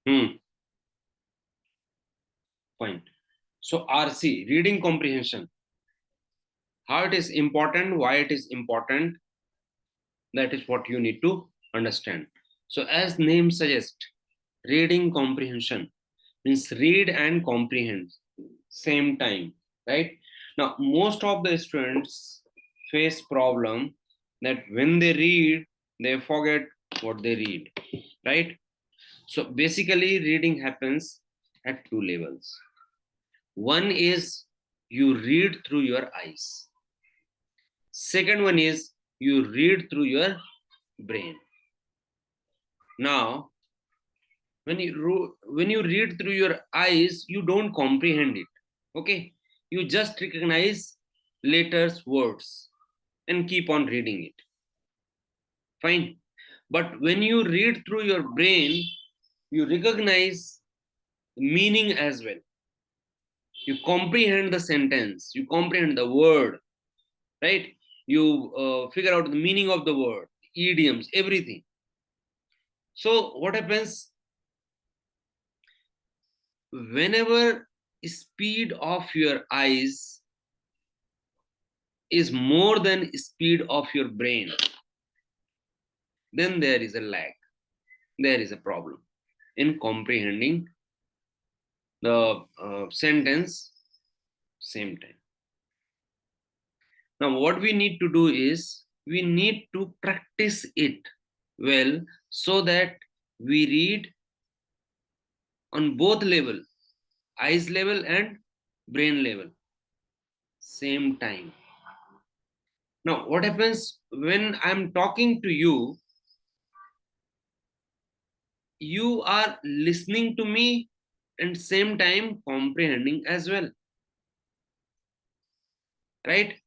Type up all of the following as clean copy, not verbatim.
Hmm. Fine. So RC, reading comprehension. How it is important, why it is important, that is what you need to understand. So as name suggests, reading comprehension means read and comprehend same time, right? Now most of the students face problem that when they read, they forget what they read, right? So basically reading happens at two levels. One is you read through your eyes. Second one is you read through your brain. Now, when you read through your eyes, you don't comprehend it. Okay, you just recognize letters, words, and keep on reading it. Fine. But when you read through your brain, you recognize meaning as well. You comprehend the sentence. You comprehend the word, right? You figure out the meaning of the word, idioms, everything. So what happens whenever speed of your eyes is more than speed of your brain, then there is a lag, there is a problem in comprehending the sentence same time. Now what we need to do is we need to practice it well so that we read on both level, eyes level and brain level same time. Now what happens when I'm talking to you, you are listening to me and same time comprehending as well, right?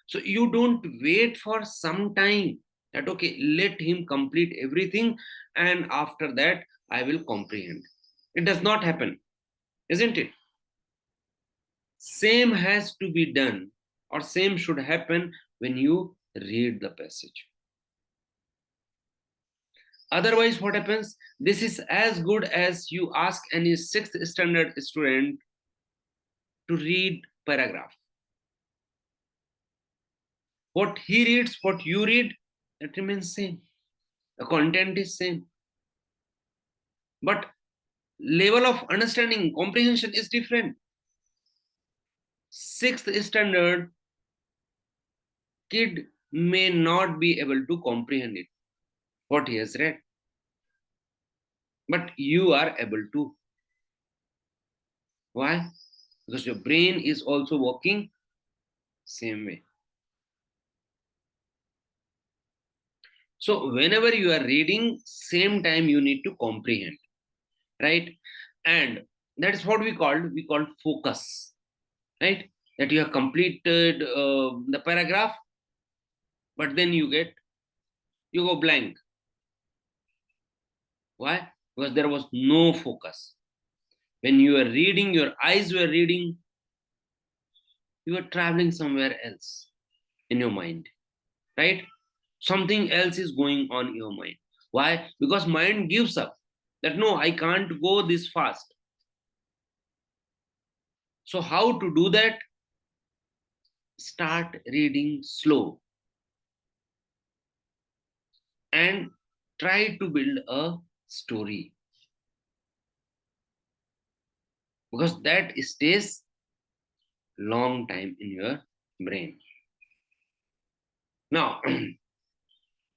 So you don't wait for some time that okay, let him complete everything and after that I will comprehend. It does not happen, isn't it? Same has to be done or same should happen when you read the passage. Otherwise what happens, this is as good as you ask any sixth standard student to read paragraph. What he reads, what you read, that remains same. The content is same. But level of understanding, comprehension is different. Sixth standard kid may not be able to comprehend it, what he has read. But you are able to. Why? Because your brain is also working same way. So whenever you are reading, same time you need to comprehend, right? And that is what we call focus, right? That you have completed the paragraph, but then you go blank. Why? Because there was no focus. When you were reading, your eyes were reading, you were traveling somewhere else in your mind, right? Something else is going on in your mind. Why? Because mind gives up that no, I can't go this fast. So how to do that? Start reading slow and try to build a story, because that stays long time in your brain. Now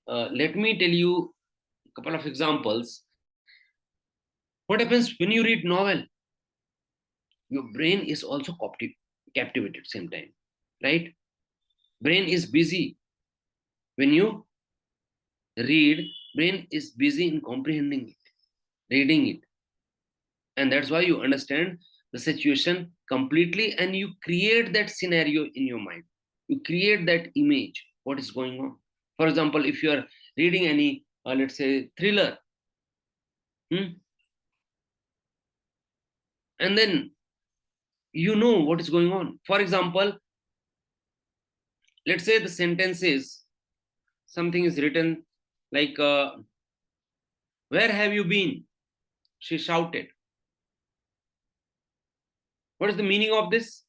let me tell you a couple of examples. What happens when you read novel? Your brain is also captivated same time, right? Brain is busy. When you read, brain is busy in comprehending it, reading it, and that's why you understand the situation completely and you create that scenario in your mind. You create that image, what is going on. For example, if you are reading any let's say thriller, and then you know what is going on. For example, let's say the sentence is something is written like where have you been? She shouted. What is the meaning of this?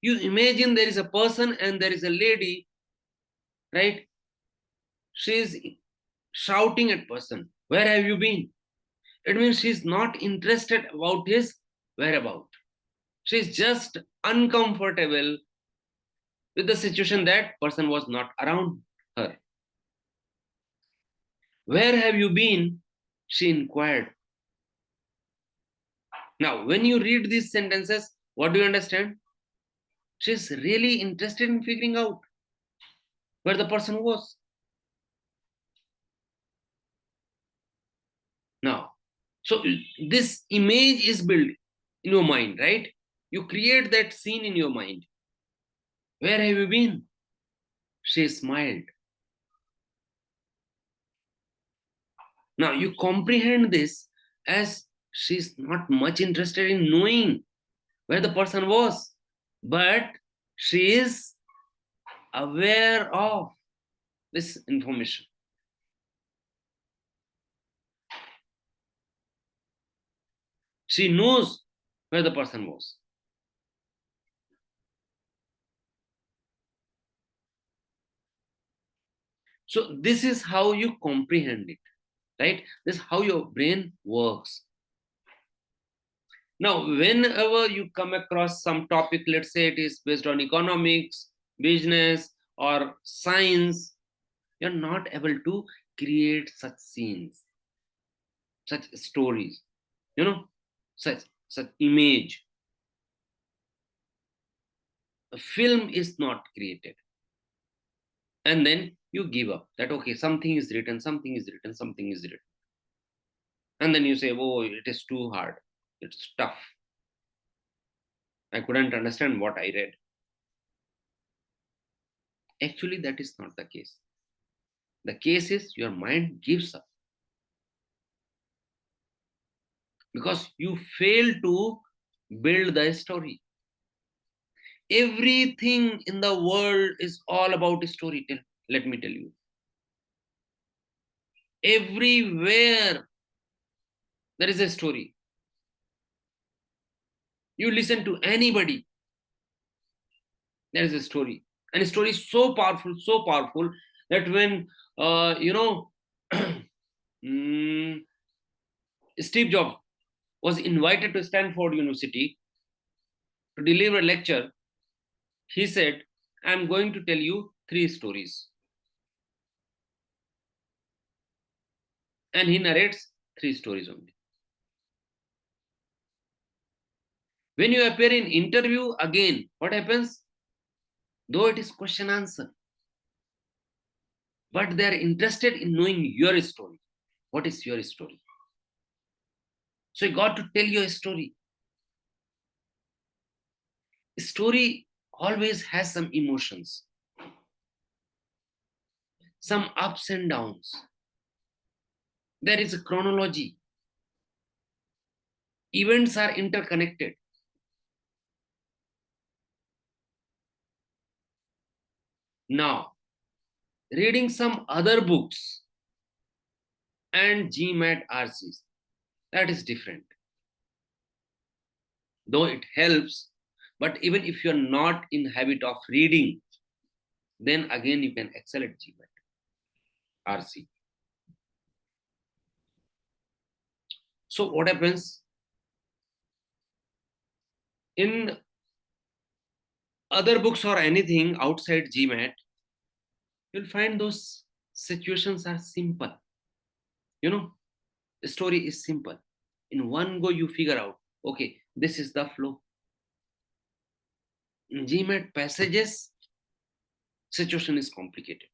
You imagine there is a person and there is a lady, right? She is shouting at person. Where have you been? It means she's not interested about his whereabout. She's just uncomfortable with the situation that person was not around her. Where have you been? She inquired. Now, when you read these sentences, what do you understand? She's really interested in figuring out where the person was. Now, so this image is built in your mind, right? You create that scene in your mind. Where have you been? She smiled. Now you comprehend this as she's not much interested in knowing where the person was, but she is aware of this information. She knows where the person was. So this is how you comprehend it, right? This is how your brain works. Now, whenever you come across some topic, let's say it is based on economics, business, or science, you're not able to create such scenes, such stories, you know, such image. A film is not created. And then you give up that, okay, something is written, something is written, something is written. And then you say, oh, it is too hard. It's tough. I couldn't understand what I read. Actually, that is not the case. The case is your mind gives up because you fail to build the story. Everything in the world is all about storytelling. Let me tell you. Everywhere there is a story. You listen to anybody, there is a story. And a story is so powerful that when, mm, Steve Jobs was invited to Stanford University to deliver a lecture, he said, I'm going to tell you 3 stories. And he narrates 3 stories only. When you appear in interview again, what happens? Though it is question answer, but they are interested in knowing your story. What is your story? So you got to tell your story. Story always has some emotions, some ups and downs. There is a chronology. Events are interconnected. Now, reading some other books and GMAT RCs, that is different. Though it helps, but even if you're not in habit of reading, then again you can excel at GMAT RC. So what happens? In other books or anything outside GMAT, you'll find those situations are simple. You know, the story is simple. In one go, you figure out, okay, this is the flow. In GMAT passages, situation is complicated.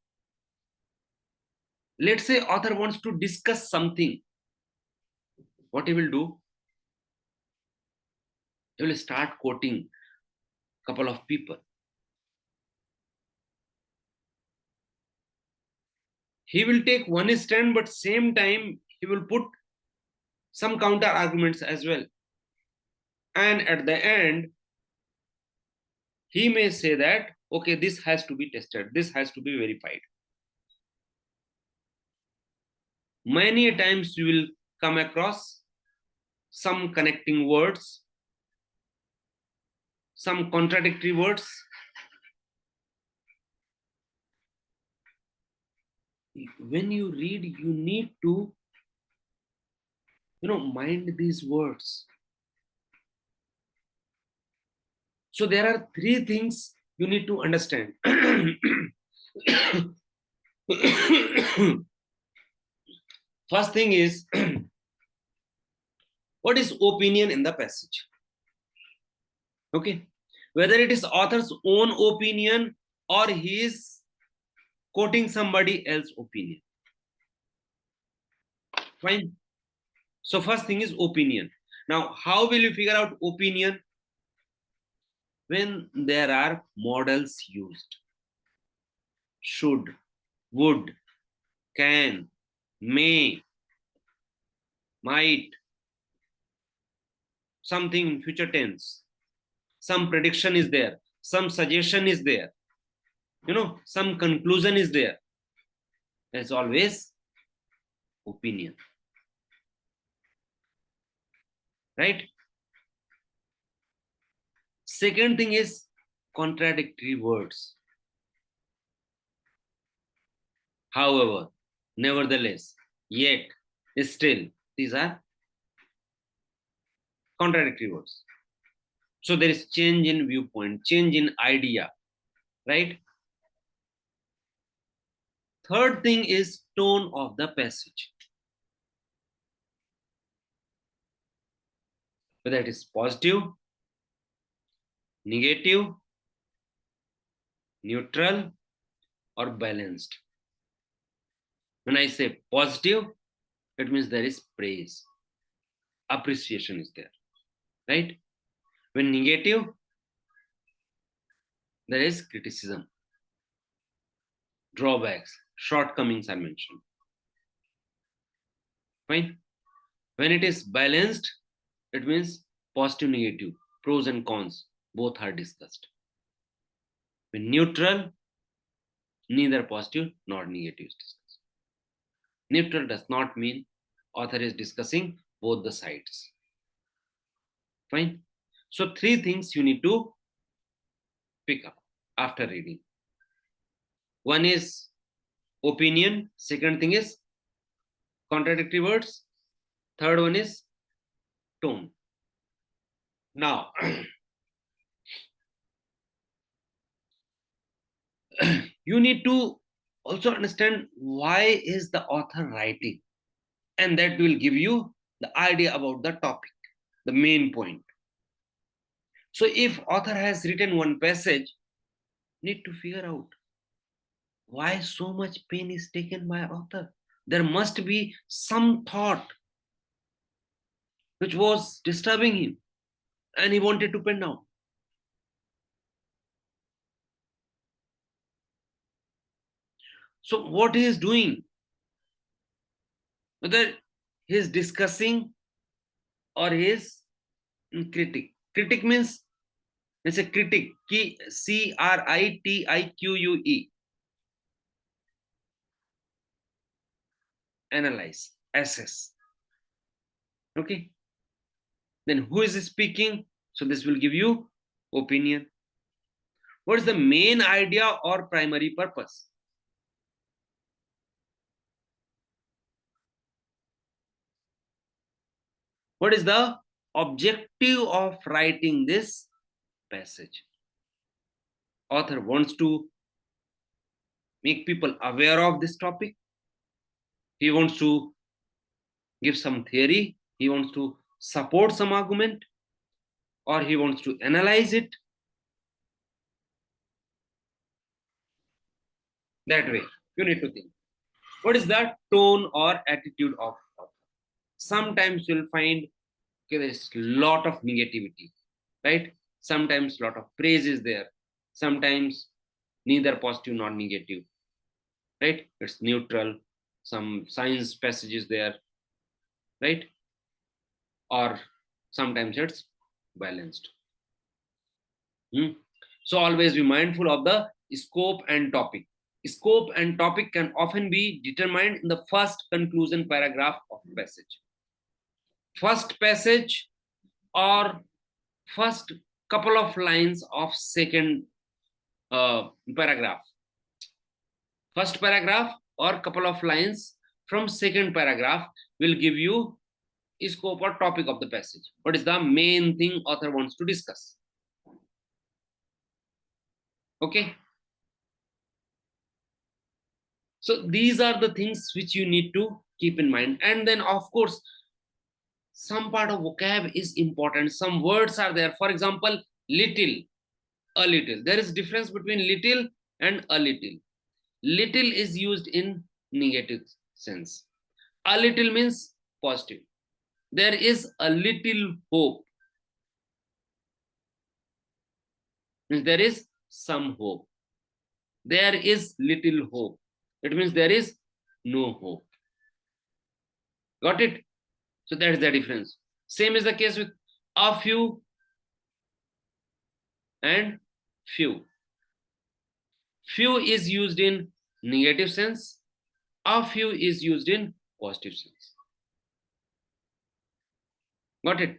Let's say author wants to discuss something. What he will do? He will start quoting a couple of people. He will take one stand, but same time he will put some counter arguments as well. And at the end, he may say that, okay, this has to be tested, this has to be verified. Many times you will come across some connecting words, some contradictory words. When you read, you need to, mind these words. So there are three things you need to understand. First thing is, what is opinion in the passage? Okay, whether it is author's own opinion or he is quoting somebody else's opinion. Fine. So first thing is opinion. Now, how will you figure out opinion? When there are models used. Should, would, can, may, might, something in future tense. Some prediction is there. Some suggestion is there. Some conclusion is there. There's always opinion. Right? Second thing is contradictory words. However, nevertheless, yet, still, these are contradictory words. So there is change in viewpoint, change in idea, right? Third thing is tone of the passage. Whether it is positive, negative, neutral, or balanced. When I say positive, it means there is praise, appreciation is there, right? When negative, there is criticism, drawbacks, shortcomings are mentioned. Fine. When it is balanced, it means positive, negative, pros and cons, both are discussed. When neutral, neither positive nor negative is discussed. Neutral does not mean author is discussing both the sides. Fine. So three things you need to pick up after reading. One is opinion. Second thing is contradictory words. Third one is tone. Now, you need to also understand why is the author writing, and that will give you the idea about the topic, the main point. So if author has written one passage, need to figure out why so much pain is taken by author. There must be some thought which was disturbing him and he wanted to pen down. So what he is doing, whether he is discussing or he is critic. Critic means it's a critic, CRITIQUE. Analyze, assess. Okay. Then who is speaking? So this will give you opinion. What is the main idea or primary purpose? What is the objective of writing this passage? Author wants to make people aware of this topic. He wants to give some theory. He wants to support some argument, or he wants to analyze it. That way, you need to think. What is the tone or attitude of author? Sometimes you'll find there's a lot of negativity, right? Sometimes a lot of praise is there. Sometimes neither positive nor negative, right? It's neutral. Some science passages there, right? Or sometimes it's balanced. So always be mindful of the scope and topic. Scope and topic can often be determined in the first conclusion paragraph of the passage. first passage or first couple of lines of second paragraph. First paragraph or couple of lines from second paragraph will give you scope or topic of the passage. What is the main thing author wants to discuss? Okay. So these are the things which you need to keep in mind. And then of course, some part of vocab is important. Some words are there. For example, little, a little. There is difference between little and a little. Little is used in negative sense. A little means positive. There is a little hope. Means there is some hope. There is little hope. It means there is no hope. Got it? So that is the difference. Same is the case with a few and few. Few is used in negative sense. A few is used in positive sense. Got it?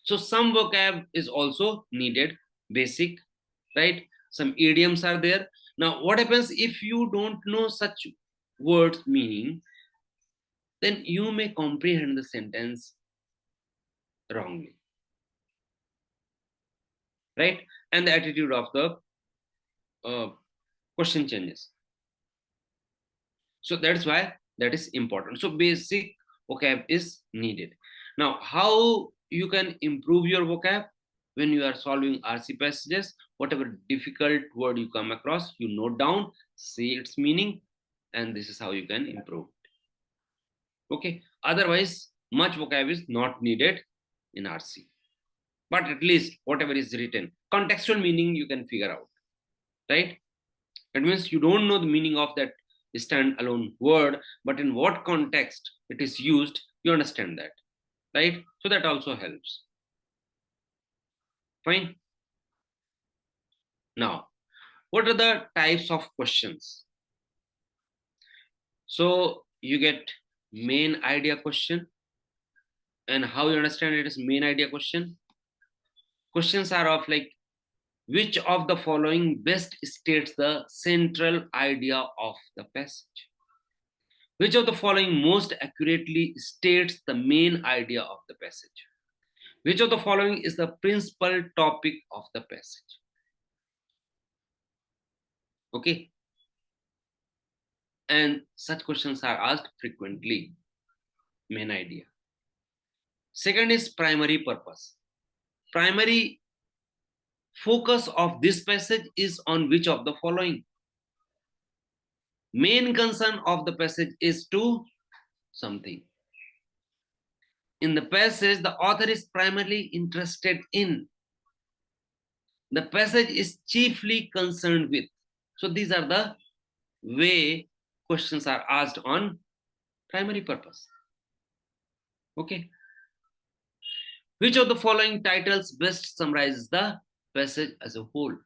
So some vocab is also needed, basic, right? Some idioms are there. Now, what happens if you don't know such words meaning? Then you may comprehend the sentence wrongly, right? And the attitude of the question changes. So that's why that is important. So basic vocab is needed. Now, how you can improve your vocab? When you are solving RC passages, whatever difficult word you come across, you note down, see its meaning, and this is how you can improve. Okay. Otherwise, much vocab is not needed in RC. But at least whatever is written, contextual meaning you can figure out, right? It means you don't know the meaning of that standalone word, but in what context it is used, you understand that, right? So that also helps. Fine. Now, what are the types of questions? So you get main idea question, and how you understand it is main idea question. Questions are of like, which of the following best states the central idea of the passage? Which of the following most accurately states the main idea of the passage? Which of the following is the principal topic of the passage? Okay. And such questions are asked frequently. Main idea. Second is primary purpose. Primary focus of this passage is on which of the following? Main concern of the passage is to something. In the passage, the author is primarily interested in. The passage is chiefly concerned with. So these are the way questions are asked on primary purpose. Okay. Which of the following titles best summarizes the passage as a whole?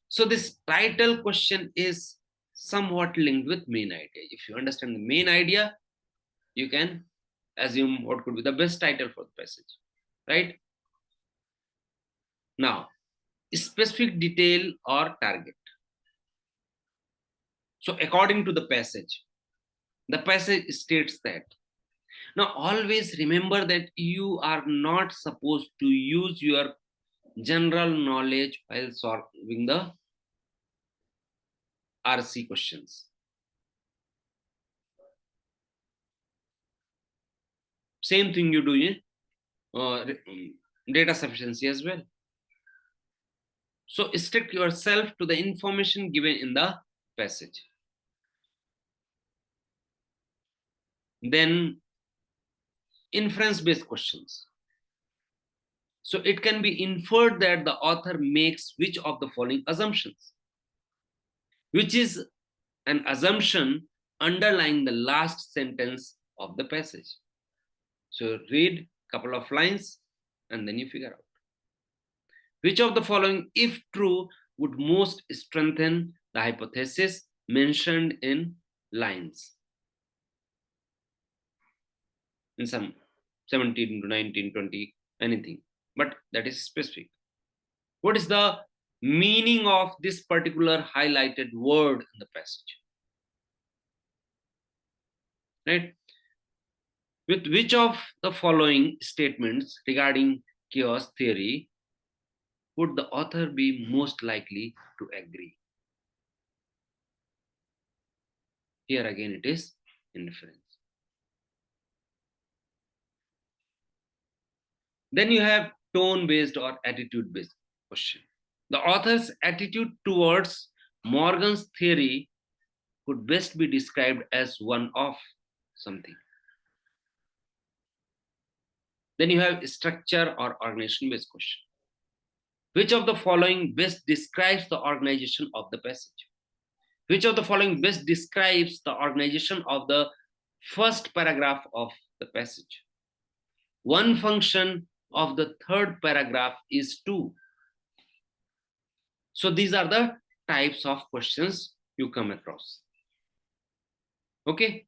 So this title question is somewhat linked with main idea. If you understand the main idea, you can assume what could be the best title for the passage, right? Now, specific detail or target. So according to the passage states that. Now, always remember that you are not supposed to use your general knowledge while solving the RC questions. Same thing you do in data sufficiency as well. So stick yourself to the information given in the passage. Then inference-based questions. So it can be inferred that the author makes which of the following assumptions? Which is an assumption underlying the last sentence of the passage. So read a couple of lines and then you figure out. Which of the following, if true, would most strengthen the hypothesis mentioned in lines? in some 17 to 19, 20, anything. But that is specific. What is the meaning of this particular highlighted word in the passage? Right? With which of the following statements regarding chaos theory would the author be most likely to agree? Here again it is inference. Then you have tone-based or attitude-based question. The author's attitude towards Morgan's theory could best be described as one of something. Then you have structure or organization-based question. Which of the following best describes the organization of the passage? Which of the following best describes the organization of the first paragraph of the passage? One function of the third paragraph is 2. So these are the types of questions you come across. Okay.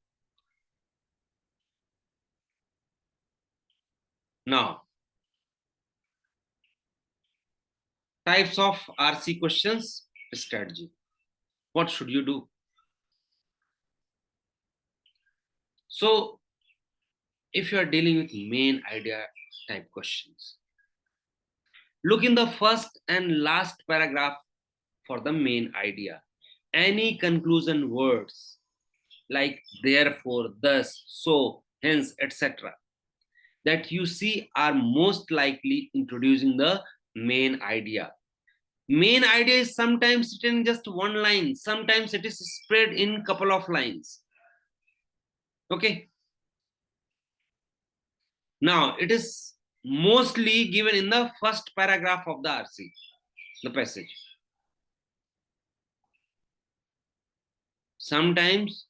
Now, types of RC questions strategy. What should you do? So, if you are dealing with main idea type questions, look in the first and last paragraph for the main idea. Any conclusion words like therefore, thus, so, hence, etc. that you see are most likely introducing the main idea. Main idea is sometimes written in just one line, sometimes it is spread in couple of lines. Okay. Now, it is mostly given in the first paragraph of the RC, the passage. Sometimes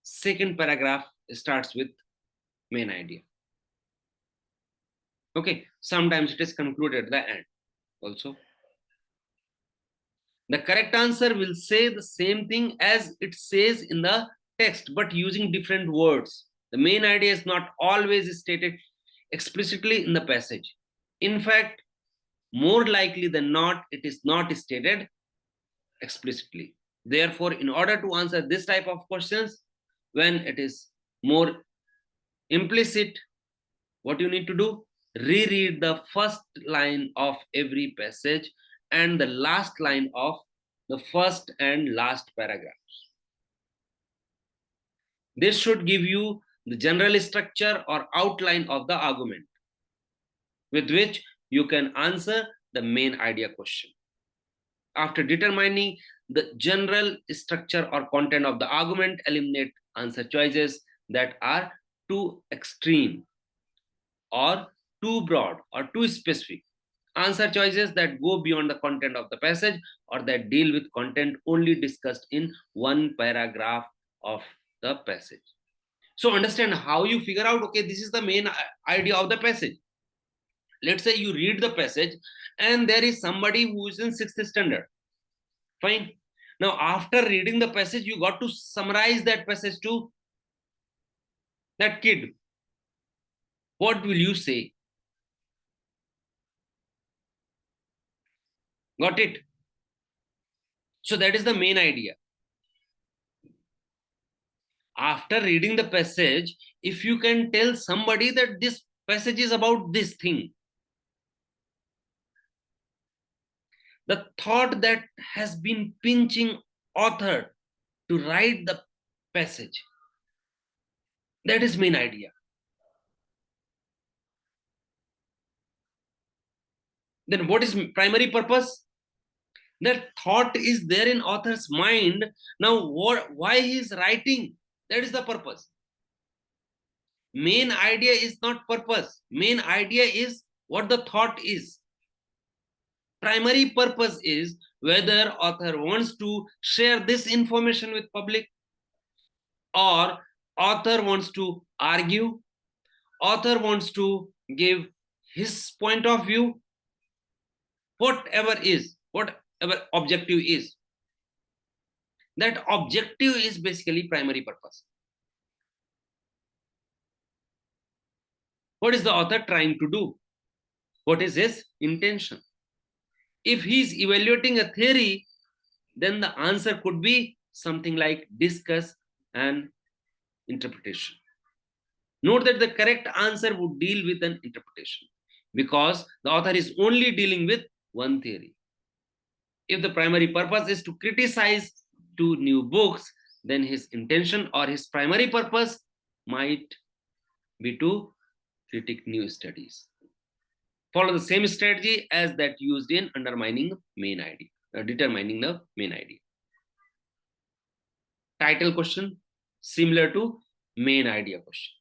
second paragraph starts with main idea. Okay, sometimes it is concluded at the end also. The correct answer will say the same thing as it says in the text, but using different words. The main idea is not always stated explicitly in the passage. In fact, more likely than not, it is not stated explicitly. Therefore, in order to answer this type of questions, when it is more implicit, what you need to do? Reread the first line of every passage and the last line of the first and last paragraphs. This should give you the general structure or outline of the argument with which you can answer the main idea question. After determining the general structure or content of the argument, eliminate answer choices that are too extreme or too broad or too specific. Answer choices that go beyond the content of the passage or that deal with content only discussed in one paragraph of the passage. So understand how you figure out, okay, this is the main idea of the passage. Let's say you read the passage and there is somebody who is in 6th standard. Fine. Now, after reading the passage, you got to summarize that passage to that kid. What will you say? Got it? So that is the main idea. After reading the passage, if you can tell somebody that this passage is about this thing, the thought that has been pinching author to write the passage, that is main idea. Then what is primary purpose? That thought is there in author's mind. Now, why he is writing? That is the purpose. Main idea is not purpose. Main idea is what the thought is. Primary purpose is whether author wants to share this information with public, or author wants to argue, author wants to give his point of view, whatever objective is. That objective is basically primary purpose. What is the author trying to do? What is his intention? If he is evaluating a theory, then the answer could be something like discuss and interpretation. Note that the correct answer would deal with an interpretation because the author is only dealing with one theory. If the primary purpose is to criticize two new books, then his intention or his primary purpose might be to critique new studies. Follow the same strategy as that used in undermining the main idea, determining the main idea. Title question, similar to main idea question.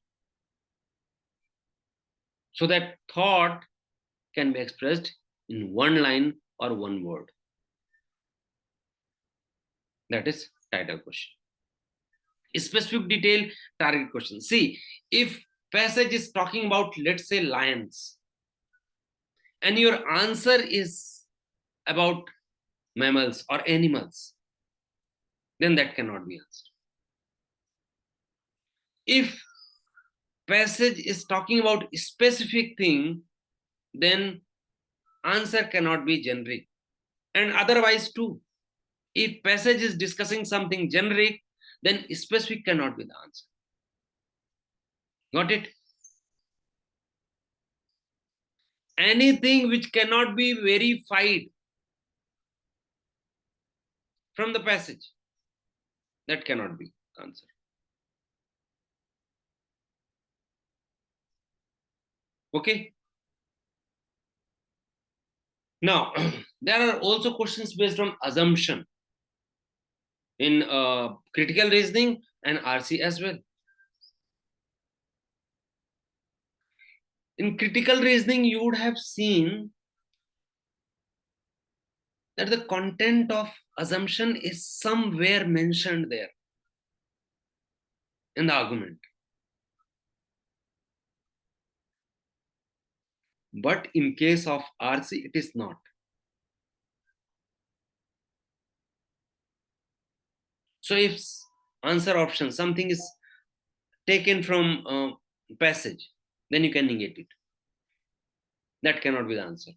So that thought can be expressed in one line or one word. That is title question. Specific detail target question. See, if passage is talking about, let's say, lions, and your answer is about mammals or animals, then that cannot be answered. If passage is talking about a specific thing, then answer cannot be generic. And otherwise too, if passage is discussing something generic, then specific cannot be the answer. Got it? Anything which cannot be verified from the passage, that cannot be answer. Okay. Now, there are also questions based on assumption in critical reasoning and RC as well. In critical reasoning, you would have seen that the content of assumption is somewhere mentioned there in the argument. But in case of RC, it is not. So if answer option, something is taken from passage, then you can negate it. That cannot be the answer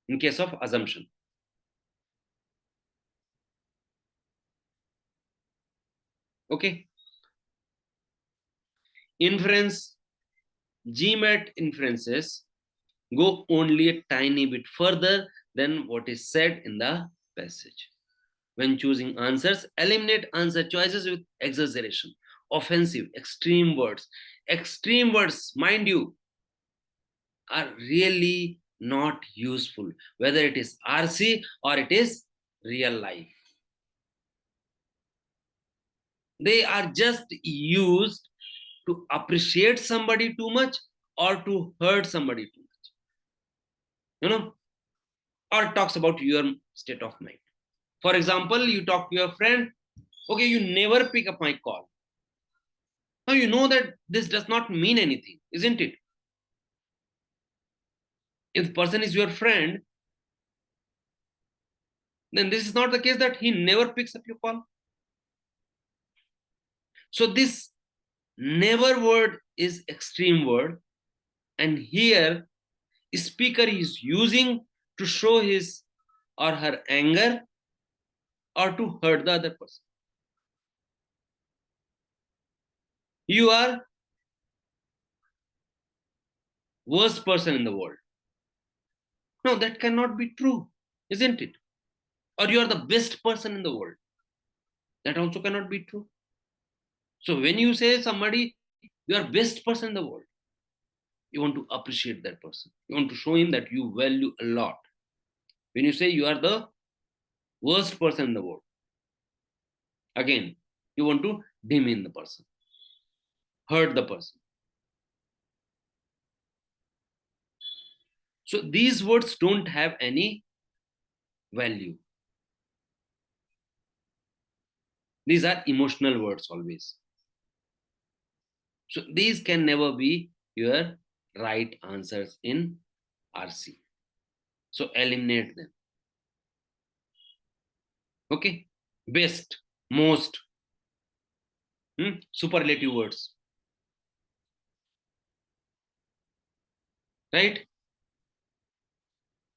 in case of assumption. Okay. Inference, GMAT inferences go only a tiny bit further than what is said in the passage. When choosing answers, eliminate answer choices with exaggeration, offensive, extreme words. Extreme words, mind you, are really not useful, whether it is RC or it is real life. They are just used to appreciate somebody too much or to hurt somebody too much, or talks about your state of mind. For example, you talk to your friend, okay, you never pick up my call. Now you know that this does not mean anything, isn't it? If the person is your friend, then this is not the case that he never picks up your call. So this never word is extreme word, and here speaker is using to show his or her anger or to hurt the other person. You are worst person in the world. No, that cannot be true, isn't it? Or you are the best person in the world. That also cannot be true. So when you say somebody, you are best person in the world, you want to appreciate that person. You want to show him that you value a lot. When you say you are the worst person in the world, again, you want to demean the person, hurt the person. So these words don't have any value. These are emotional words always. So these can never be your right answers in RC. So eliminate them. Okay. Best, most, superlative words. right?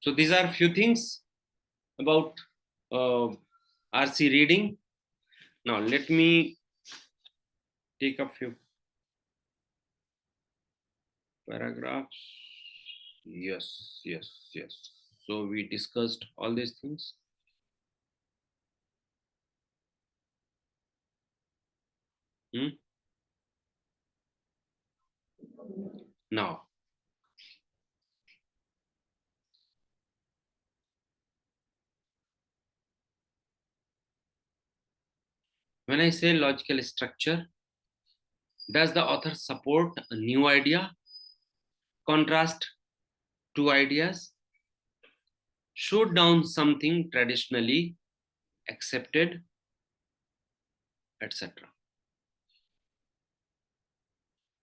So these are few things about uh, RC reading. Now let me take a few paragraphs. Yes, yes, yes. So we discussed all these things. Hmm? Now, when I say logical structure, does the author support a new idea, contrast two ideas, shoot down something traditionally accepted, etc.?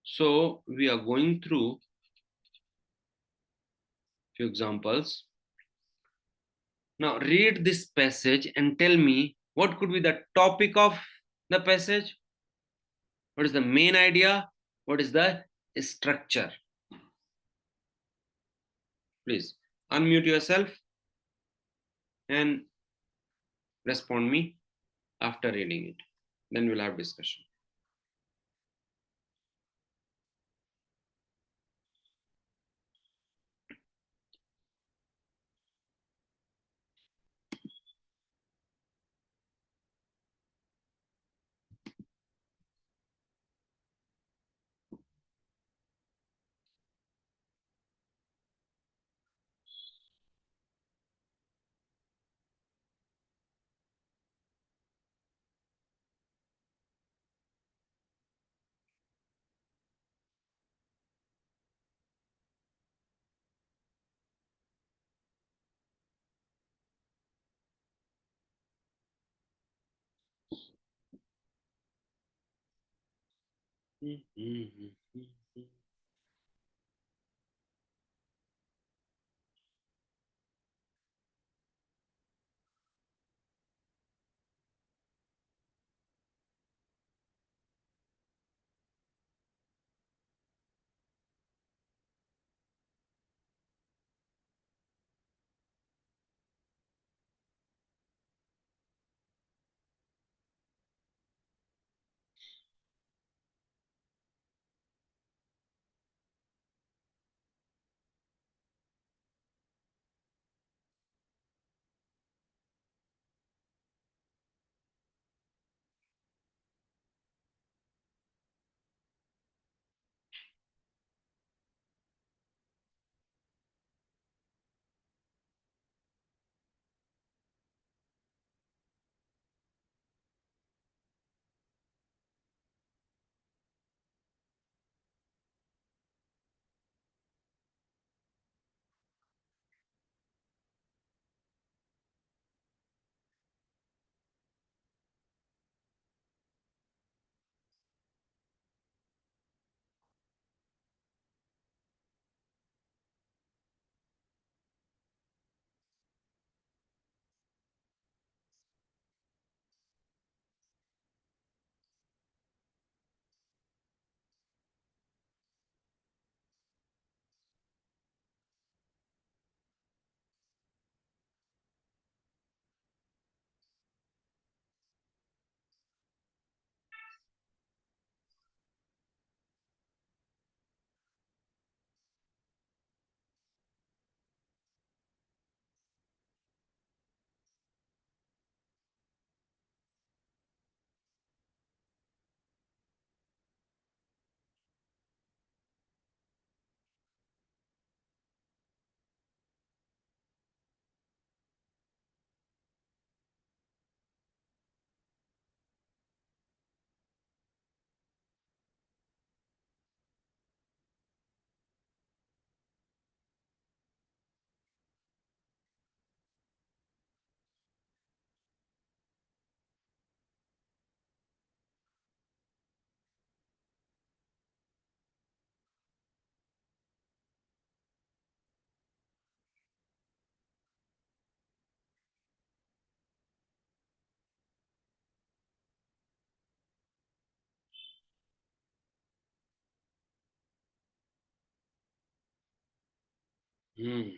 So we are going through few examples. Now read this passage and tell me what could be the topic of the passage, what is the main idea, what is the structure. Please unmute yourself and respond me after reading it. Then we'll have discussion. Hmm.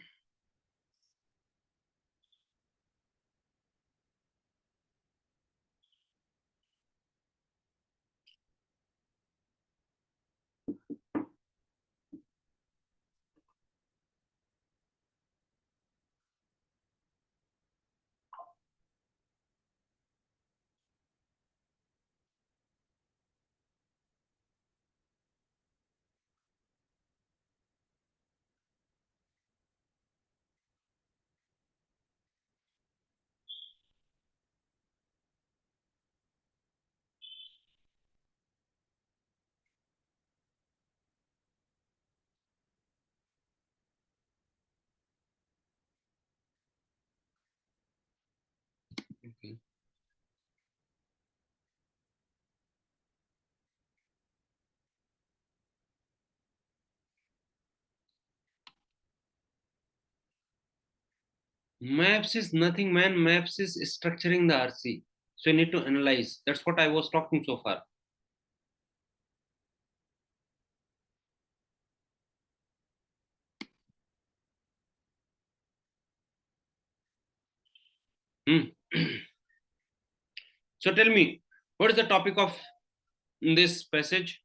Okay. Maps is nothing, man. Maps is structuring the RC. So you need to analyze. That's what I was talking so far. Hmm. So tell me, what is the topic of this passage?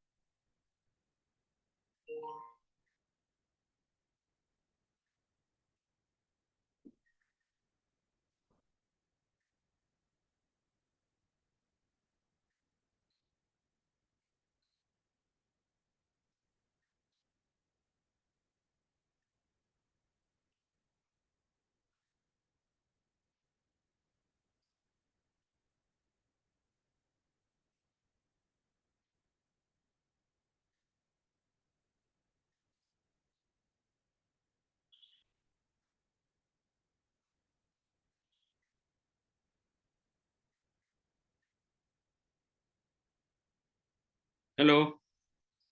Hello,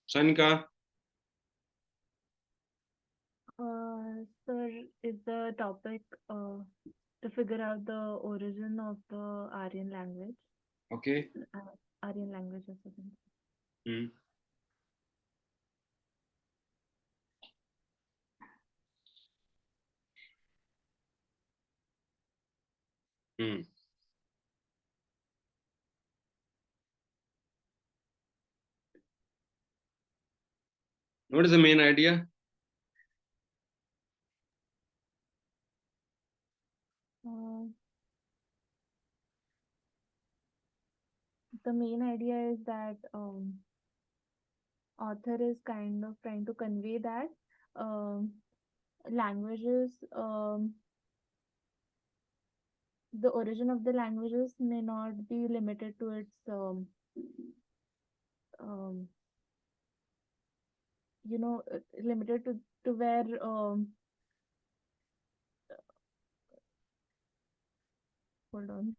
Sanika. Sir, is the topic to figure out the origin of the Aryan language? Okay. Aryan language or something. Hmm. Hmm. What is the main idea? Uh, the main idea is that author is kind of trying to convey that um, languages, the origin of the languages may not be limited to its, um, limited to where, hold on.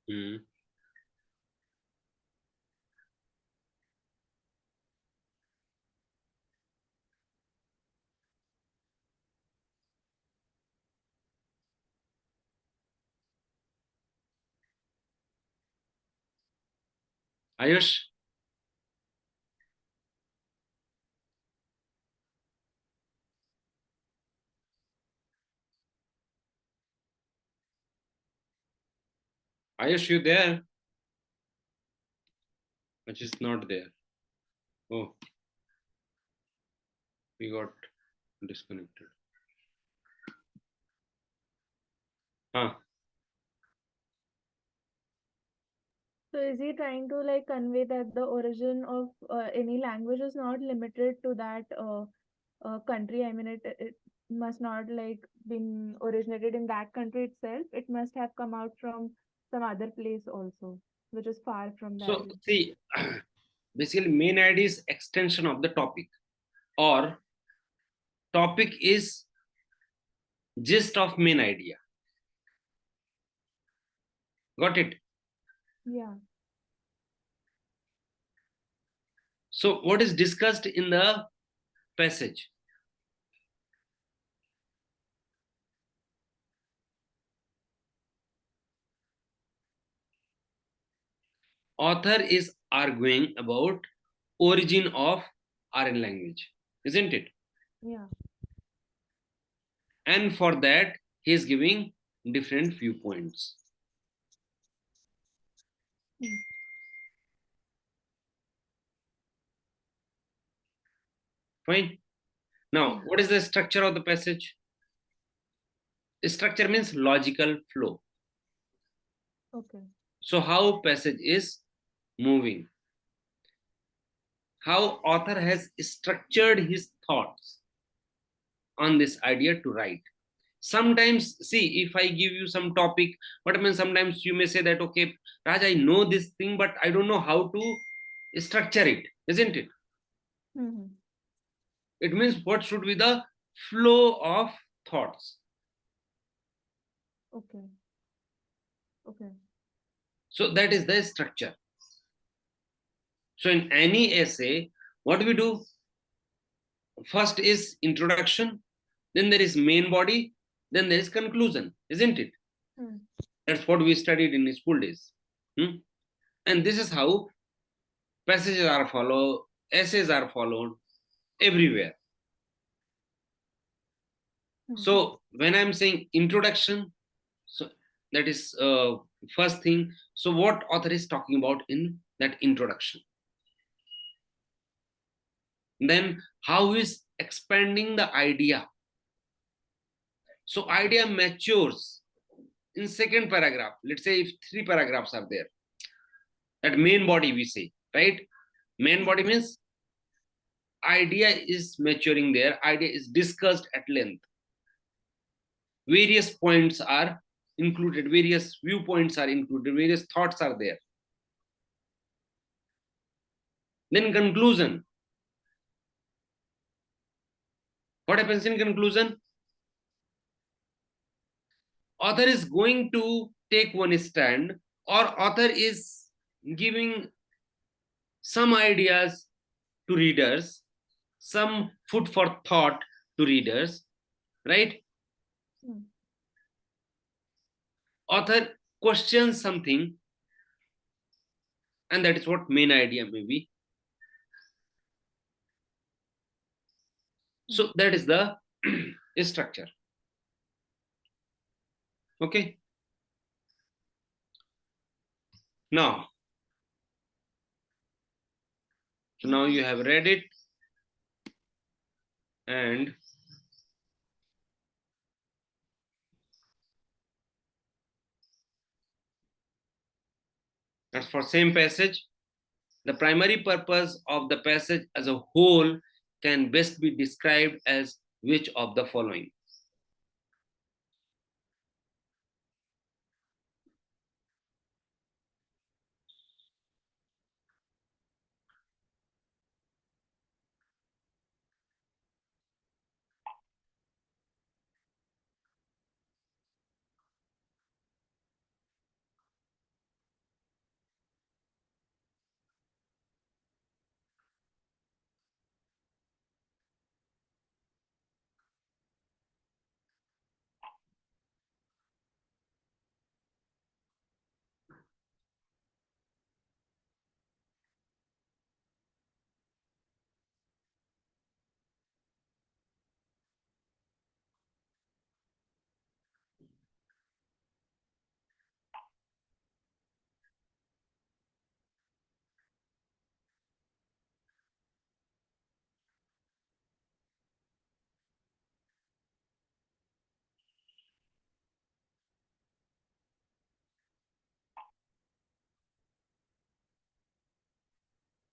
Hmm. Ayush, Ayush, you there? Which is not there. Oh, we got disconnected. Huh. So is he trying to like convey that the origin of any language is not limited to that country? I mean, it must not like been originated in that country itself. It must have come out from some other place also, which is far from that. So see, Basically, main idea is extension of the topic, or topic is gist of main idea. Got it? Yeah. So what is discussed in the passage? Author is arguing about origin of Aryan language, isn't it? Yeah. And for that, he is giving different viewpoints. Hmm. Fine. Now, Yeah. what is the structure of the passage? Structure means logical flow. Okay. So how passage is moving, how author has structured his thoughts on this idea to write. Sometimes, see, if I give you some topic, what I mean, sometimes you may say that, okay, Raj, I know this thing, but I don't know how to structure it, isn't it? Mm-hmm. It means what should be the flow of thoughts. Okay. Okay. So that is the structure. So in any essay, what do we do? First is introduction, then there is main body, then there is conclusion, isn't it? Hmm. That's what we studied in school days. Hmm? And this is how passages are followed, essays are followed everywhere. Hmm. So when I'm saying introduction, so that is first thing. So what author is talking about in that introduction? Then how is expanding the idea? So idea matures in second paragraph. Let's say if three paragraphs are there, that main body we say, right? Main body means idea is maturing there, idea is discussed at length, various points are included, various viewpoints are included, various thoughts are there. Then conclusion. What happens in conclusion? Author is going to take one stand, or author is giving some ideas to readers, some food for thought to readers, right? Hmm. Author questions something, and that is what main idea may be. Hmm. So that is the structure. Okay. Now, so now you have read it, and as for same passage, the primary purpose of the passage as a whole can best be described as which of the following?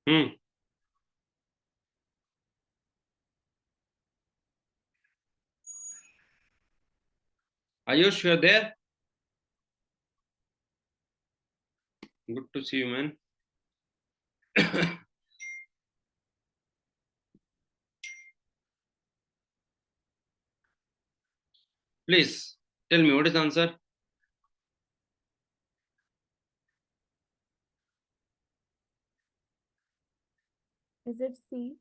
Hmm. Ayush, you're there? Good to see you, man. Please tell me what is the answer. Is it C?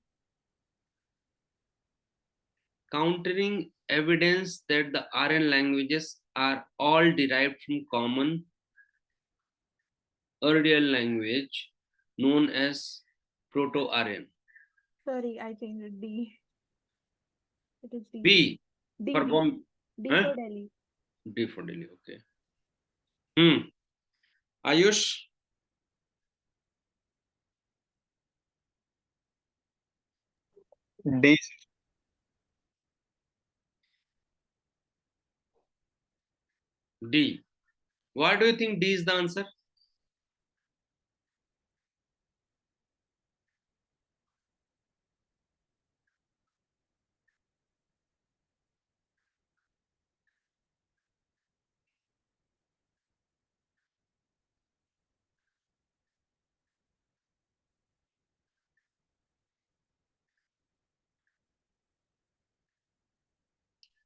Countering evidence that the Aryan languages are all derived from common Urdial language known as Proto-Aryan. Sorry, I changed it. D. It is D. B D. for D. bomb. D Huh? for Delhi. D for Delhi. Okay. Hmm. Ayush. D. D. Why do you think D is the answer?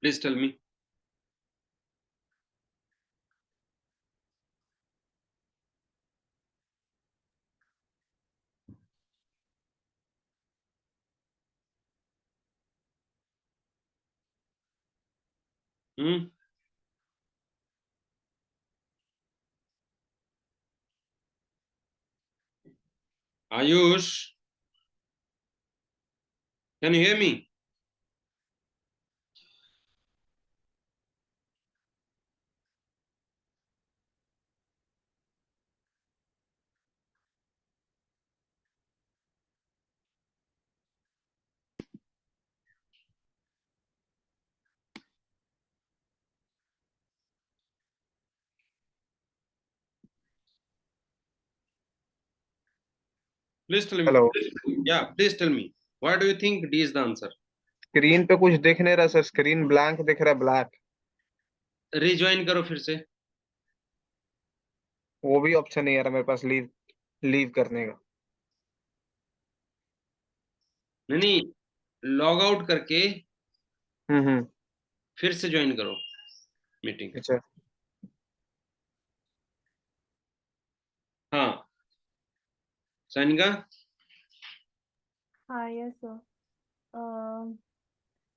Please tell me. Hmm? Ayush, can you hear me? Please tell me. Hello. Yeah, please tell me. Why do you think D is the answer? Screen पे कुछ दिख नहीं रहा sir, screen blank दिख रहा है, black. Rejoin करो फिर से। वो भी ऑप्शन नहीं आ रहा मेरे पास, लीव लीव करने का। नहीं नहीं, लॉग आउट करके हम्म। फिर से ज्वाइन करो मीटिंग। अच्छा। हाँ, Sanika. Yes, sir.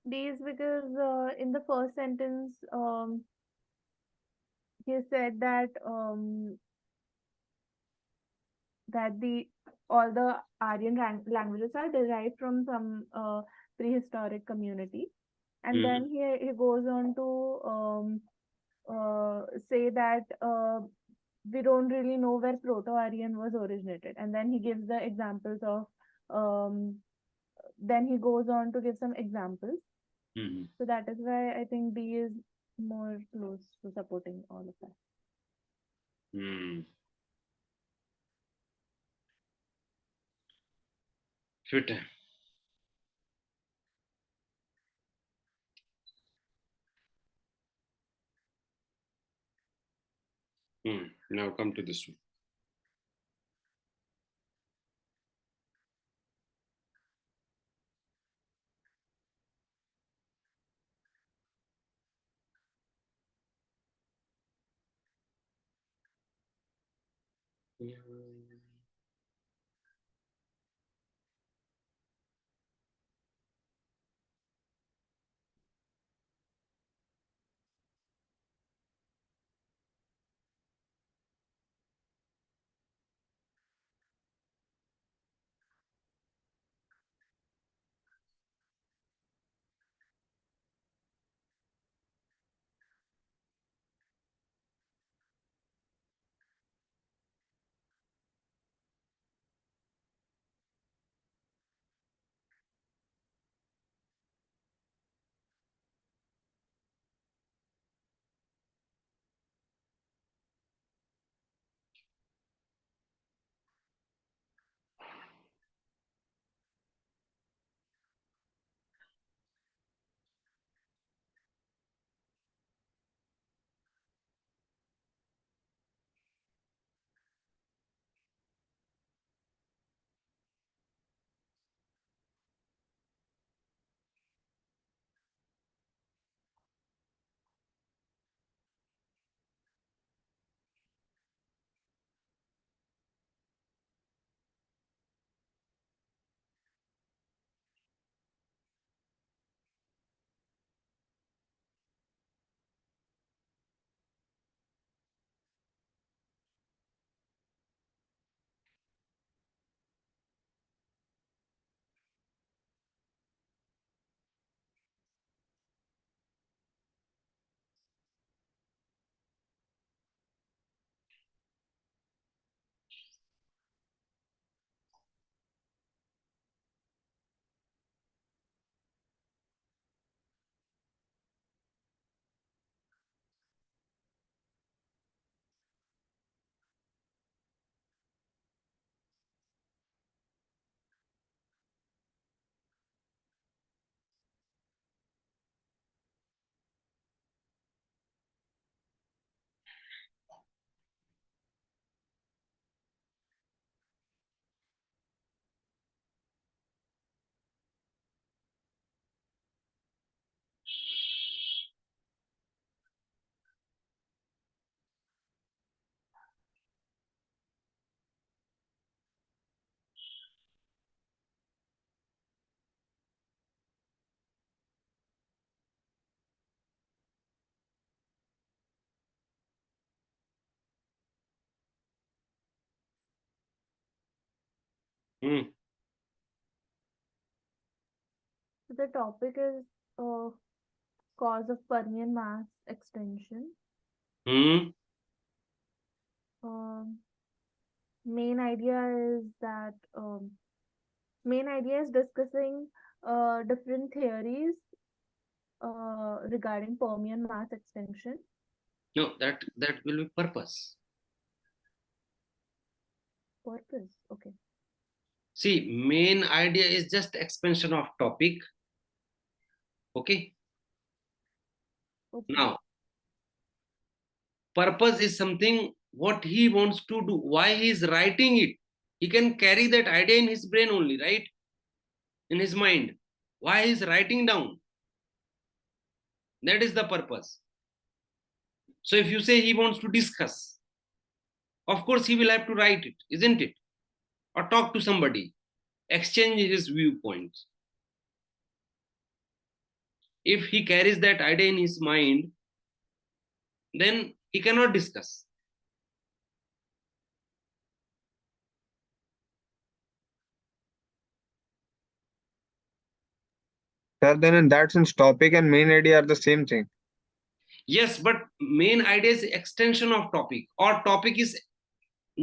D is because in the first sentence, he said that that the all the Aryan languages are derived from some prehistoric community, and then he goes on to say that we don't really know where Proto-Aryan was originated, and then he gives the examples of then he goes on to give some examples. So that is why I think D is more close to supporting all of that. Fit है। Now come to this one. Hmm. The topic is cause of Permian mass extinction. Hmm. Um, main idea is that main idea is discussing different theories regarding Permian mass extinction. No, that will be purpose. Purpose. Okay. See, main idea is just expansion of topic. Okay. Okay. Now, purpose is something what he wants to do, why he is writing it. He can carry that idea in his brain only, right? In his mind. Why he is writing down? That is the purpose. So if you say he wants to discuss, of course he will have to write it, isn't it? Or talk to somebody, exchange his viewpoints. If he carries that idea in his mind, then he cannot discuss. Sir, then in that sense, topic and main idea are the same thing. Yes, but main idea is extension of topic, or topic is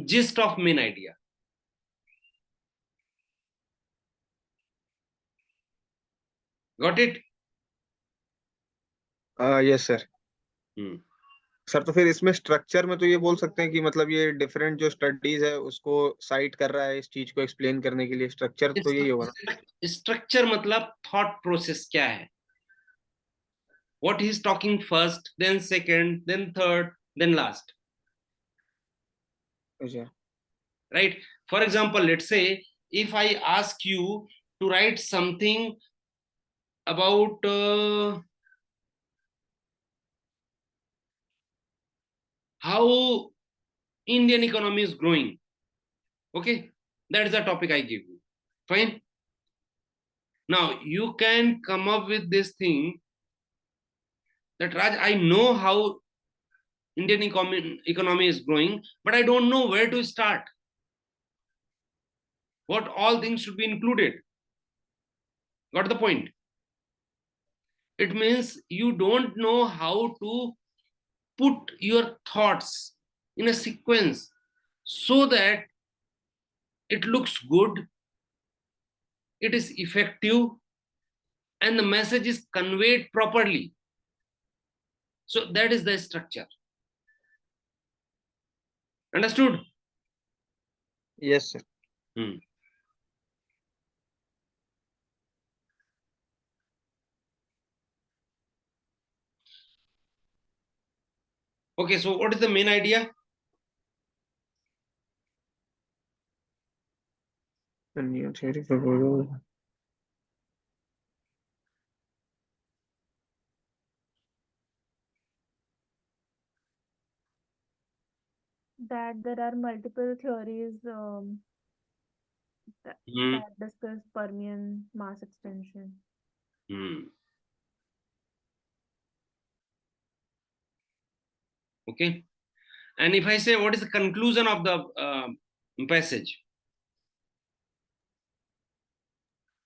gist of main idea. Got it? Yes sir. Hmm. Sir तो फिर इसमें structure में तो ये बोल सकते हैं कि मतलब ये डिफरेंट जो स्टडीज है उसको साइट कर रहा है इस चीज को एक्सप्लेन करने के लिए. स्ट्रक्चर तो यही होगा ना. स्ट्रक्चर मतलब थॉट प्रोसेस क्या है, what he is talking first, then second, then third, then last. अच्छा. Right? For example, let's say if I ask you to write something about how Indian economy is growing, okay, that is the topic I give you. Fine. Now you can come up with this thing that Raj, I know how Indian economy is growing, but I don't know where to start. What all things should be included. Got the point? It means you don't know how to put your thoughts in a sequence so that it looks good, it is effective, and the message is conveyed properly. So that is the structure. Understood? Yes sir. Hmm. Okay, so what is the main idea? New theory proposal. That there are multiple theories Hmm. that discuss Permian mass extinction. Hmm. Okay. And if I say what is the conclusion of the passage?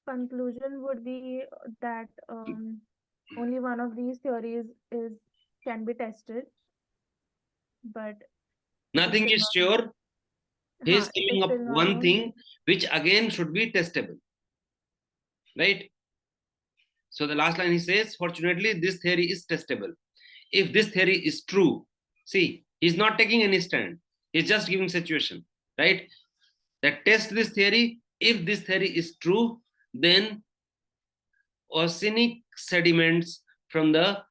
Conclusion would be that only one of these theories can be tested, but it is Nothing still is not sure. He is it is coming up still not one known. thing which again should be testable. Right? So the last line he says, fortunately, this theory is testable. If this theory is true, see, he's not taking any stand. He's just giving situation, right? That test this theory. If this theory is true, then oceanic sediments from the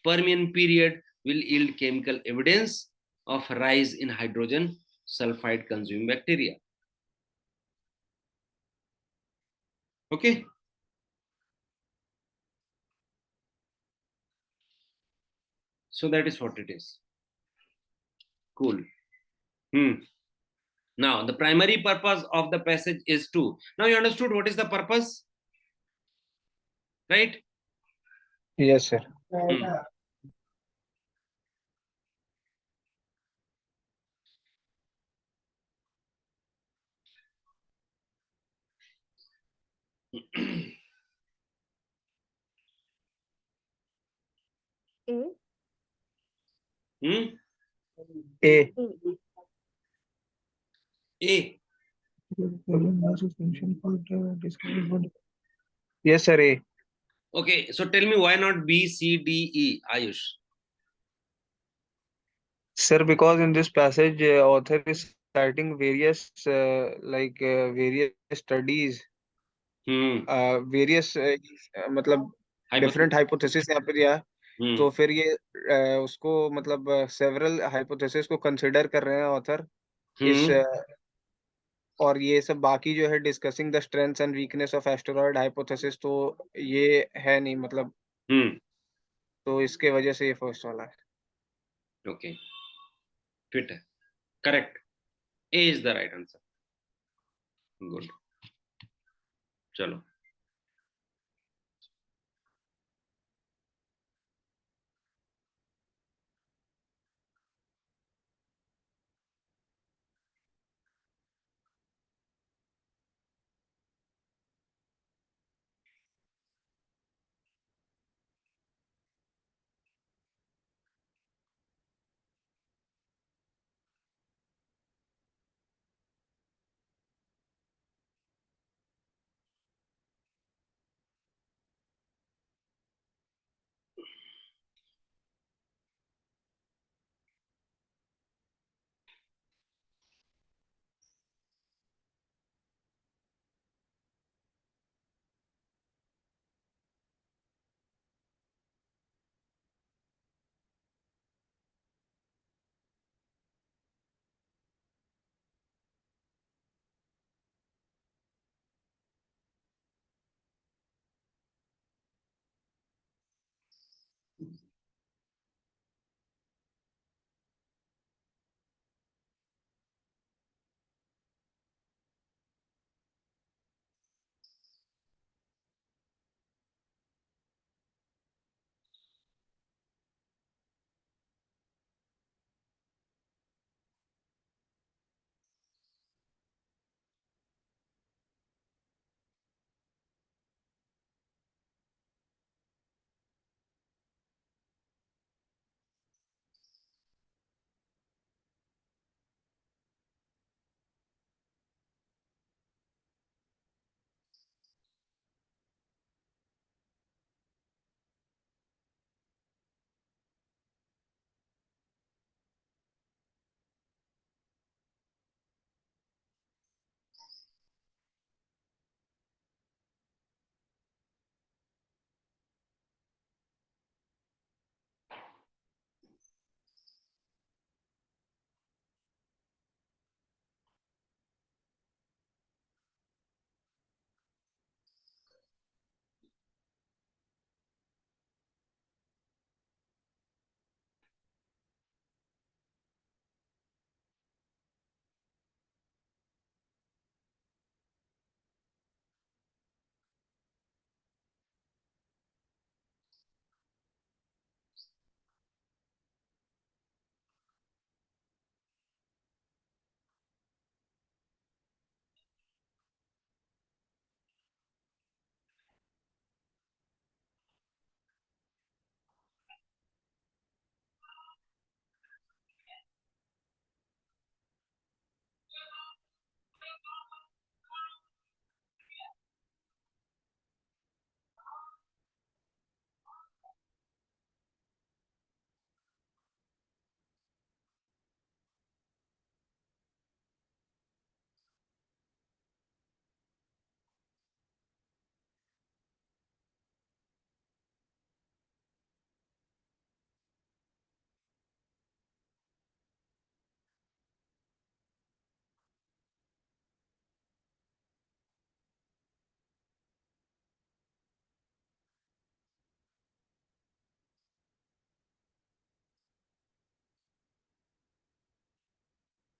Permian period will yield chemical evidence of rise in hydrogen sulfide consuming bacteria. Okay. So that is what it is. Cool. Now, the primary purpose of the passage is to. Now you understood what is the purpose, right? Yes sir. A. Hmm? A. A. A. Yes, sir. A. Okay, so tell me why not B, C, D, E, Ayush? Sir, because in this passage, author is citing various various studies, Hmm. various मतलब different Hypothesis. hypothesis यहाँ पे दिया है। Hmm. तो फिर ये उसको मतलब several hypothesis को consider कर रहे हैं author इस Hmm. और ये सब बाकी जो है discussing the strengths and weakness of asteroid hypothesis तो ये है नहीं मतलब Hmm. तो इसके वजह से ये फर्स्ट वाला है। Okay. Fit है. Correct. A is the right answer. Good. चलो.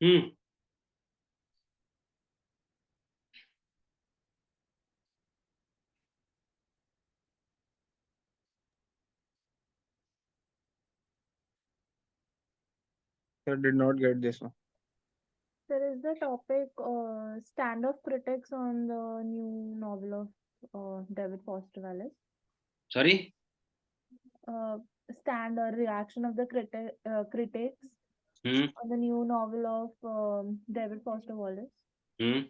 Hmm. Sir, did not get this one. There is the topic stand-off critics on the new novel of David Foster Wallace. Sorry? stand or reaction of the critics Hmm. on the new novel of David Foster Wallace. Hmm.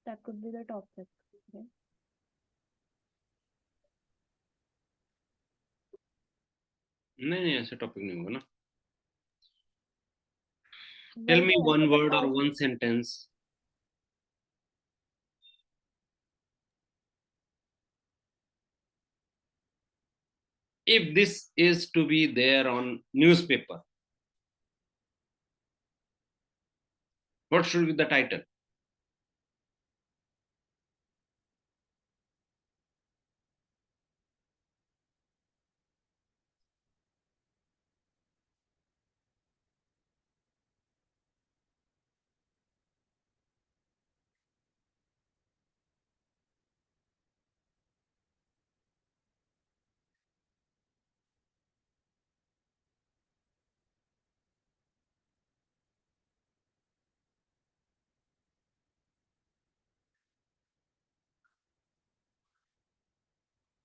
That could be the topic. Okay. नहीं ऐसा topic नहीं होगा ना. Tell वही me तो है, one so the word or topic, one sentence. If this is to be there on newspaper, what should be the title?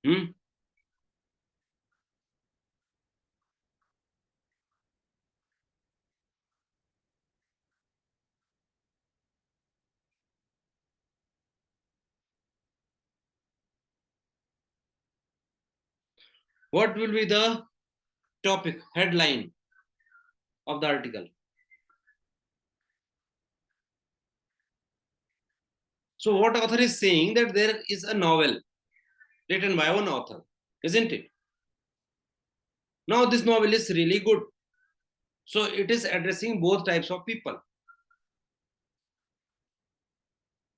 Hmm? What will be the topic, headline of the article? So what author is saying that there is a novel written by one author, isn't it? Now this novel is really good. So it is addressing both types of people.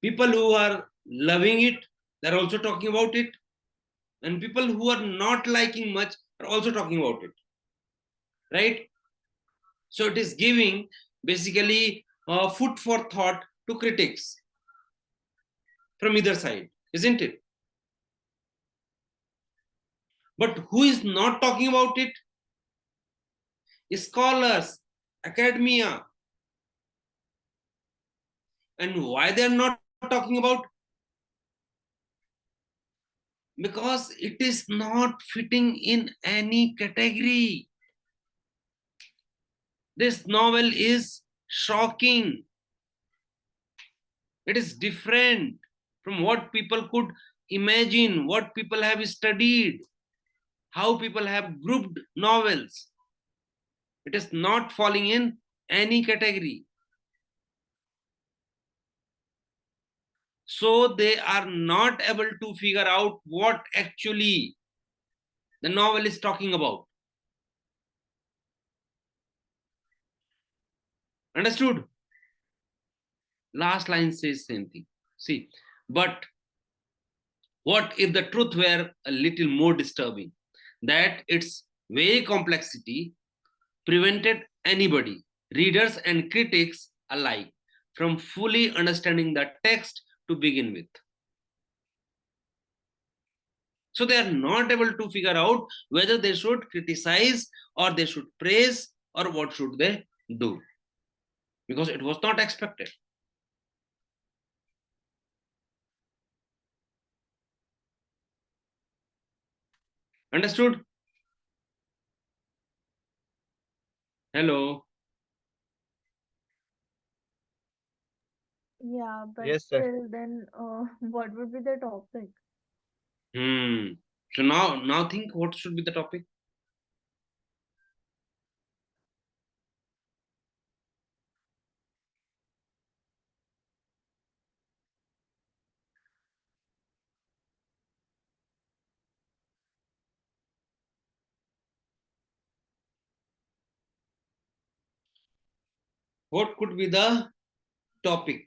People who are loving it, they're also talking about it. And people who are not liking much are also talking about it. Right? So it is giving basically food for thought to critics from either side, isn't it? But who is not talking about it? Scholars, academia. And why they are not talking about? Because it is not fitting in any category. This novel is shocking. It is different from what people could imagine, what people have studied, how people have grouped novels. It is not falling in any category. So they are not able to figure out what actually the novel is talking about. Understood? Last line says same thing. See, but what if the truth were a little more disturbing? That its very complexity prevented anybody, readers and critics alike, from fully understanding the text to begin with. So they are not able to figure out whether they should criticize or they should praise or what should they do, because it was not expected. Understood? Hello. yeah, but Yes, sir. still, then what would be the topic? So now think what should be the topic. What could be the topic?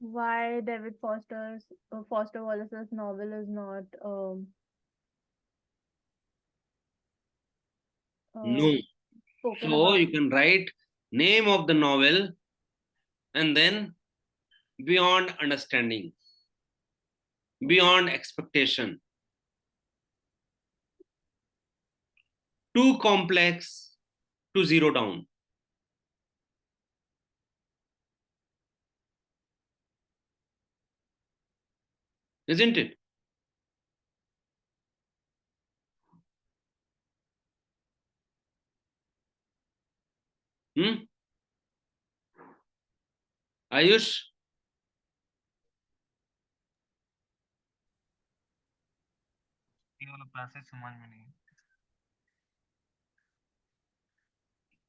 Why David Foster Wallace's novel is not No. spoken So about? you can write name of the novel and then beyond understanding, beyond expectation, too complex to zero down. isn't it? Ayush?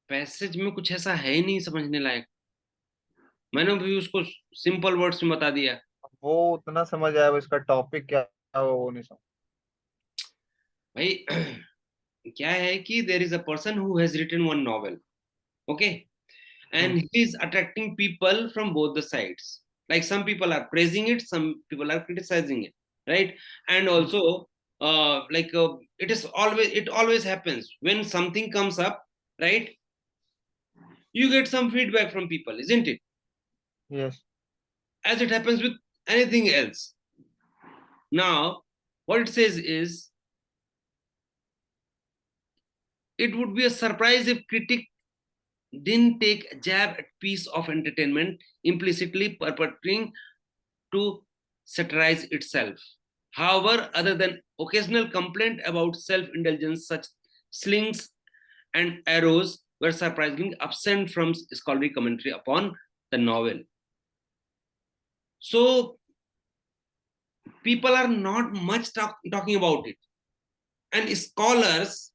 Passage में कुछ ऐसा है ही नहीं समझने लायक। मैंने भी उसको simple words में बता दिया। वो उतना समझ आया, इसका टॉपिक क्या है वो नहीं समझ। भाई क्या है कि there is a person who has written one novel, okay, and he is attracting people from both the sides. Like some people are praising it, some people are criticizing it, right? And also it always happens when something comes up, right? You get some feedback from people, isn't it? Yes. As it happens with anything else. Now what it says is, it would be a surprise if critic didn't take a jab at piece of entertainment implicitly perpetrating to satirize itself. However, other than occasional complaint about self-indulgence, such slings and arrows were surprisingly absent from scholarly commentary upon the novel. So people are not much talking about it. And scholars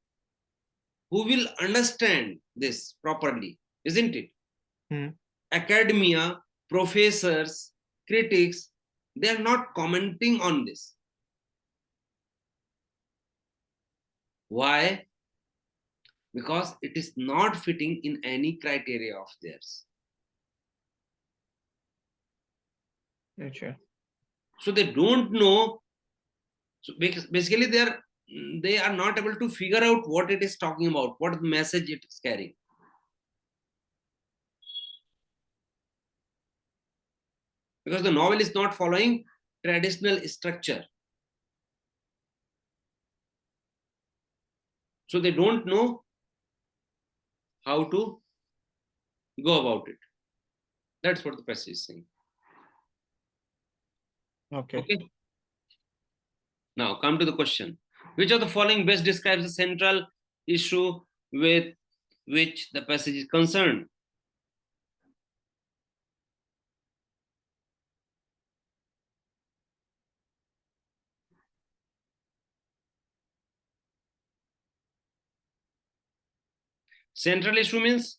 who will understand this properly, isn't it? Academia, professors, critics, they are not commenting on this. Why? Because it is not fitting in any criteria of theirs. So they don't know. So basically they are not able to figure out what it is talking about, what message it is carrying. Because the novel is not following traditional structure. So they don't know how to go about it. That's what the passage is saying. Okay. Now come to the question. Which of the following best describes the central issue with which the passage is concerned? Central issue means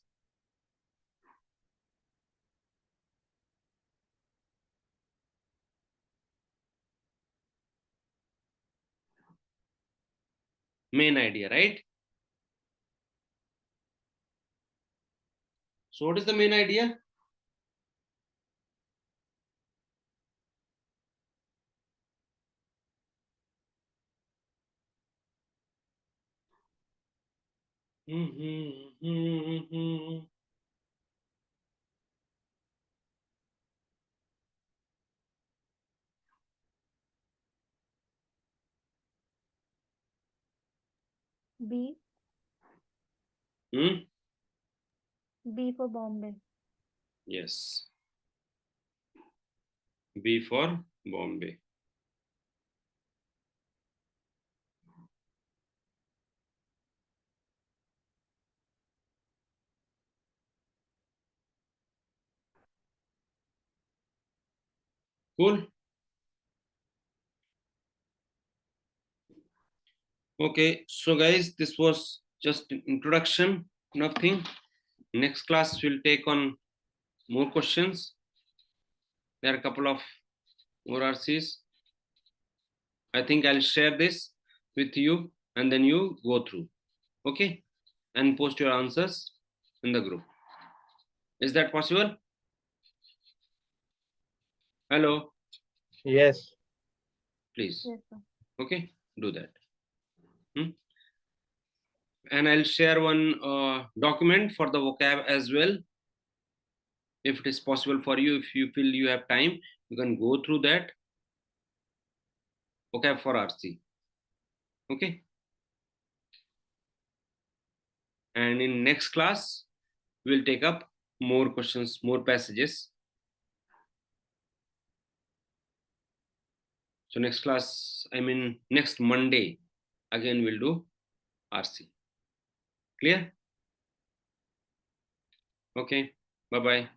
main idea, right? So what is the main idea? B. B for Bombay. Yes. B for Bombay. Cool. Okay, so guys, this was just an introduction, nothing. Next class we'll take on more questions. There are a couple of more RCs. I think I'll share this with you and then you go through, okay? And post your answers in the group. Is that possible? Hello? Yes. Please. Yes, sir. Okay, do that. And I'll share one document for the vocab as well. If it is possible for you, if you feel you have time, you can go through that. Vocab for RC. Okay. And in next class, we'll take up more questions, more passages. So next class, I mean next Monday, again we'll do RC. Clear? Okay. Bye-bye.